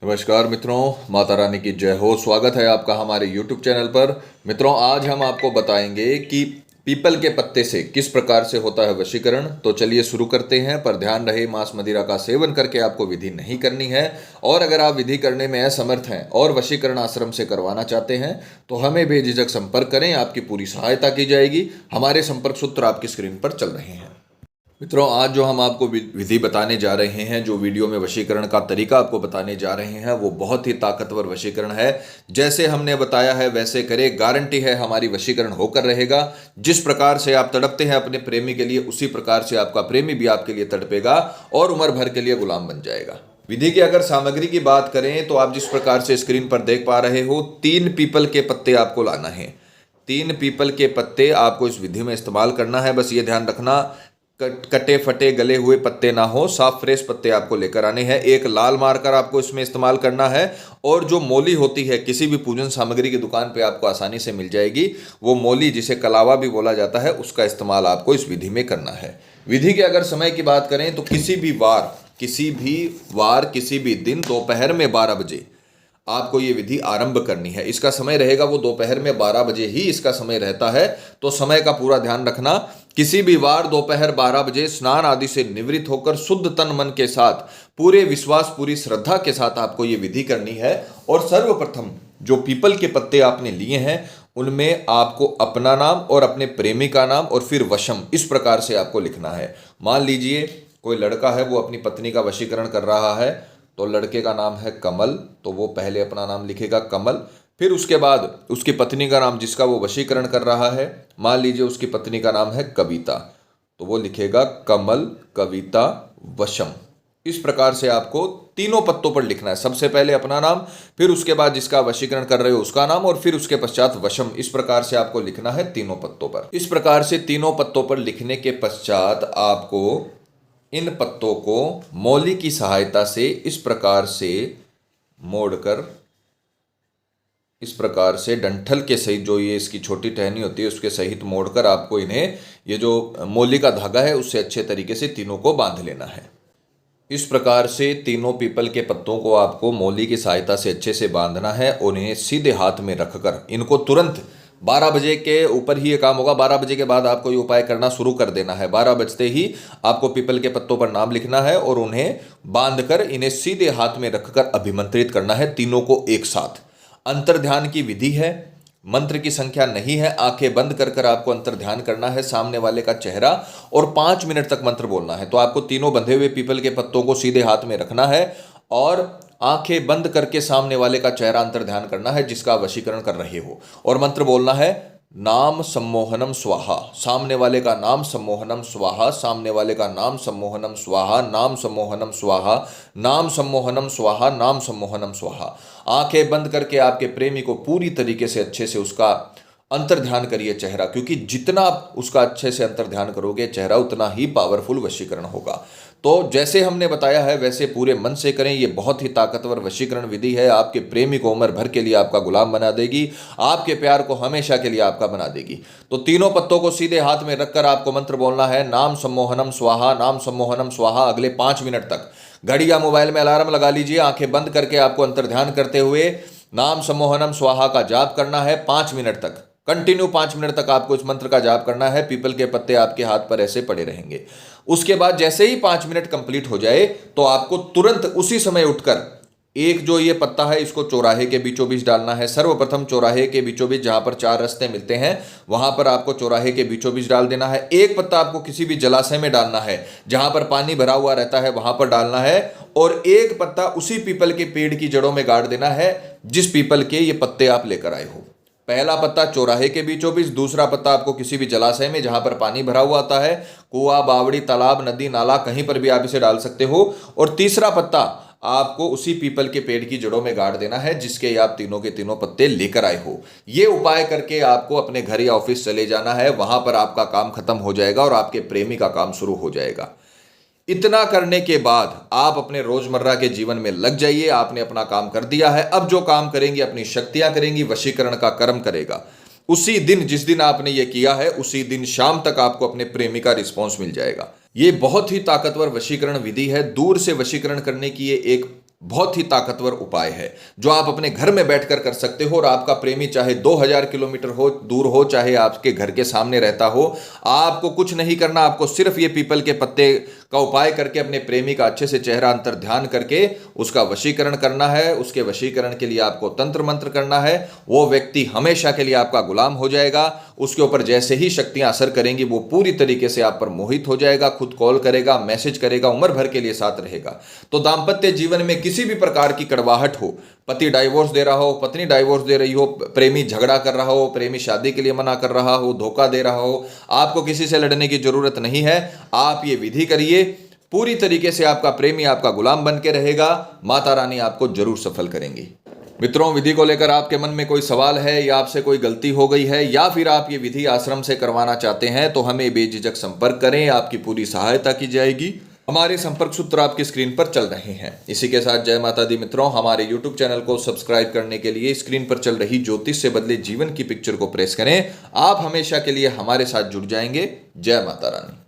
नमस्कार मित्रों, माता रानी की जय हो। स्वागत है आपका हमारे YouTube चैनल पर। मित्रों, आज हम आपको बताएंगे कि पीपल के पत्ते से किस प्रकार से होता है वशीकरण। तो चलिए शुरू करते हैं, पर ध्यान रहे मांस मदिरा का सेवन करके आपको विधि नहीं करनी है। और अगर आप विधि करने में असमर्थ हैं और वशीकरण आश्रम से करवाना चाहते हैं तो हमें बेझिझक संपर्क करें, आपकी पूरी सहायता की जाएगी। हमारे संपर्क सूत्र आपकी स्क्रीन पर चल रहे हैं। मित्रों, आज जो हम आपको विधि बताने जा रहे हैं, जो वीडियो में वशीकरण का तरीका आपको बताने जा रहे हैं, वो बहुत ही ताकतवर वशीकरण है। जैसे हमने बताया है वैसे करें, गारंटी है हमारी वशीकरण होकर रहेगा। जिस प्रकार से आप तड़पते हैं अपने प्रेमी के लिए, उसी प्रकार से आपका प्रेमी भी आपके लिए तड़पेगा और उम्र भर के लिए गुलाम बन जाएगा। विधि की अगर सामग्री की बात करें तो आप जिस प्रकार से स्क्रीन पर देख पा रहे हो, 3 पीपल के पत्ते आपको लाना है। 3 पीपल के पत्ते आपको इस विधि में इस्तेमाल करना है। बस ये ध्यान रखना, कटे फटे गले हुए पत्ते ना हो, साफ फ्रेश पत्ते आपको लेकर आने हैं। एक लाल मार्कर आपको इसमें इस्तेमाल करना है, और जो मोली होती है किसी भी पूजन सामग्री की दुकान पे आपको आसानी से मिल जाएगी, वो मोली जिसे कलावा भी बोला जाता है, उसका इस्तेमाल आपको इस विधि में करना है। विधि के अगर समय की बात करें तो किसी भी वार किसी भी दिन दोपहर में 12 बजे आपको ये विधि आरंभ करनी है। इसका समय रहेगा वो दोपहर में 12 बजे ही इसका समय रहता है, तो समय का पूरा ध्यान रखना। किसी भी वार दोपहर 12 बजे स्नान आदि से निवृत्त होकर शुद्ध तन मन के साथ, पूरे विश्वास पूरी श्रद्धा के साथ आपको ये विधि करनी है। और सर्वप्रथम जो पीपल के पत्ते आपने लिए हैं उनमें आपको अपना नाम और अपने प्रेमी का नाम और फिर वशम, इस प्रकार से आपको लिखना है। मान लीजिए कोई लड़का है, वो अपनी पत्नी का वशीकरण कर रहा है, तो लड़के का नाम है कमल, तो वो पहले अपना नाम लिखेगा कमल। फिर उसके बाद उसकी पत्नी का नाम जिसका वो वशीकरण कर रहा है, मान लीजिए उसकी पत्नी का नाम है कविता, तो वो लिखेगा कमल कविता वशम। इस प्रकार से आपको तीनों पत्तों पर लिखना है। सबसे पहले अपना नाम, फिर उसके बाद जिसका वशीकरण कर रहे हो उसका नाम, और फिर उसके पश्चात वशम। इस प्रकार से आपको लिखना है तीनों पत्तों पर। इस प्रकार से तीनों पत्तों पर लिखने के पश्चात आपको इन पत्तों को मौली की सहायता से इस प्रकार से मोड़कर, इस प्रकार से डंठल के सहित, जो ये इसकी छोटी टहनी होती है उसके सहित मोड़कर आपको इन्हें, ये जो मौली का धागा है उससे अच्छे तरीके से तीनों को बांध लेना है। इस प्रकार से तीनों पीपल के पत्तों को आपको मौली की सहायता से अच्छे से बांधना है। उन्हें सीधे हाथ में रखकर इनको तुरंत 12 बजे के ऊपर ही ये काम होगा। 12 बजे के बाद आपको ये उपाय करना शुरू कर देना है। 12 बजते ही आपको पीपल के पत्तों पर नाम लिखना है और उन्हें बांधकर इन्हें सीधे हाथ में रखकर अभिमंत्रित करना है, तीनों को एक साथ। अंतर ध्यान की विधि है, मंत्र की संख्या नहीं है। आंखें बंद कर कर आपको अंतर ध्यान करना है, सामने वाले का चेहरा, और 5 मिनट तक मंत्र बोलना है। तो आपको तीनों बंधे हुए पीपल के पत्तों को सीधे हाथ में रखना है और आंखें बंद करके सामने वाले का चेहरा अंतर ध्यान करना है जिसका वशीकरण कर रहे हो, और मंत्र बोलना है नाम सम्मोहनम स्वाहा। सामने वाले का नाम सम्मोहनम स्वाहा, सामने वाले का नाम सम्मोहनम स्वाहा, नाम सम्मोहनम स्वाहा, नाम सम्मोहनम स्वाहा, नाम सम्मोहनम स्वाहा। आंखें बंद करके आपके प्रेमी को पूरी तरीके से अच्छे से उसका अंतर ध्यान करिए चेहरा, क्योंकि जितना आप उसका अच्छे से अंतर ध्यान करोगे चेहरा, उतना ही पावरफुल वशीकरण होगा। तो जैसे हमने बताया है वैसे पूरे मन से करें। ये बहुत ही ताकतवर वशीकरण विधि है, आपके प्रेमी को उम्र भर के लिए आपका गुलाम बना देगी, आपके प्यार को हमेशा के लिए आपका बना देगी। तो तीनों पत्तों को सीधे हाथ में रखकर आपको मंत्र बोलना है नाम सम्मोहनम स्वाहा, नाम सम्मोहनम स्वाहा। अगले 5 मिनट तक घड़ी या मोबाइल में अलार्म लगा लीजिए, आंखें बंद करके आपको अंतर ध्यान करते हुए नाम सम्मोहनम स्वाहा का जाप करना है 5 मिनट तक। कंटिन्यू 5 मिनट तक आपको इस मंत्र का जाप करना है। पीपल के पत्ते आपके हाथ पर ऐसे पड़े रहेंगे। उसके बाद जैसे ही 5 मिनट कंप्लीट हो जाए तो आपको तुरंत उसी समय उठकर एक जो ये पत्ता है इसको चौराहे के बीचों बीच डालना है। सर्वप्रथम चौराहे के बीचों बीच, जहां पर 4 रास्ते मिलते हैं वहां पर आपको चौराहे के बीचों बीच डाल देना है। एक पत्ता आपको किसी भी जलाशय में डालना है, जहां पर पानी भरा हुआ रहता है वहां पर डालना है, और एक पत्ता उसी पीपल के पेड़ की जड़ों में गाड़ देना है जिस पीपल के ये पत्ते आप लेकर आए हो। पहला पत्ता चौराहे के बीचों बीच, दूसरा पत्ता आपको किसी भी जलाशय में जहां पर पानी भरा हुआ आता है, कुआं, बावड़ी, तालाब, नदी, नाला, कहीं पर भी आप इसे डाल सकते हो, और तीसरा पत्ता आपको उसी पीपल के पेड़ की जड़ों में गाड़ देना है जिसके आप तीनों के तीनों पत्ते लेकर आए हो। ये उपाय करके आपको अपने घर या ऑफिस चले जाना है, वहां पर आपका काम खत्म हो जाएगा और आपके प्रेमी का काम शुरू हो जाएगा। इतना करने के बाद आप अपने रोजमर्रा के जीवन में लग जाइए। आपने अपना काम कर दिया है, अब जो काम करेंगी अपनी शक्तियां करेंगी, वशीकरण का कर्म करेगा। उसी दिन जिस दिन आपने ये किया है उसी दिन शाम तक आपको अपने प्रेमी का रिस्पॉन्स मिल जाएगा। ये बहुत ही ताकतवर वशीकरण विधि है। दूर से वशीकरण करने की ये एक बहुत ही ताकतवर उपाय है जो आप अपने घर में बैठकर कर सकते हो। और आपका प्रेमी चाहे 2000 किलोमीटर हो दूर हो, चाहे आपके घर के सामने रहता हो, आपको कुछ नहीं करना। आपको सिर्फ ये पीपल के पत्ते का उपाय करके अपने प्रेमी का अच्छे से चेहरा अंतर ध्यान करके उसका वशीकरण करना है। उसके वशीकरण के लिए आपको तंत्र मंत्र करना है। वो व्यक्ति हमेशा के लिए आपका गुलाम हो जाएगा। उसके ऊपर जैसे ही शक्तियां असर करेंगी वो पूरी तरीके से आप पर मोहित हो जाएगा, खुद कॉल करेगा, मैसेज करेगा, उम्र भर के लिए साथ रहेगा। तो दाम्पत्य जीवन में किसी भी प्रकार की कड़वाहट हो, पति डाइवोर्स दे रहा हो, पत्नी डाइवोर्स दे रही हो, प्रेमी झगड़ा कर रहा हो, प्रेमी शादी के लिए मना कर रहा हो, धोखा दे रहा हो, आपको किसी से लड़ने की जरूरत नहीं है। आप ये विधि करिए, पूरी तरीके से आपका प्रेमी आपका गुलाम बन के रहेगा। माता रानी आपको जरूर सफल करेंगी। मित्रों, विधि को लेकर आपके मन में कोई सवाल है या आपसे कोई गलती हो गई है या फिर आप ये विधि आश्रम से करवाना चाहते हैं तो हमें बेझिझक संपर्क करें, आपकी पूरी सहायता की जाएगी। हमारे संपर्क सूत्र आपकी स्क्रीन पर चल रहे हैं। इसी के साथ जय माता दी मित्रों, हमारे YouTube चैनल को सब्सक्राइब करने के लिए स्क्रीन पर चल रही ज्योतिष से बदले जीवन की पिक्चर को प्रेस करें। आप हमेशा के लिए हमारे साथ जुड़ जाएंगे। जय माता रानी।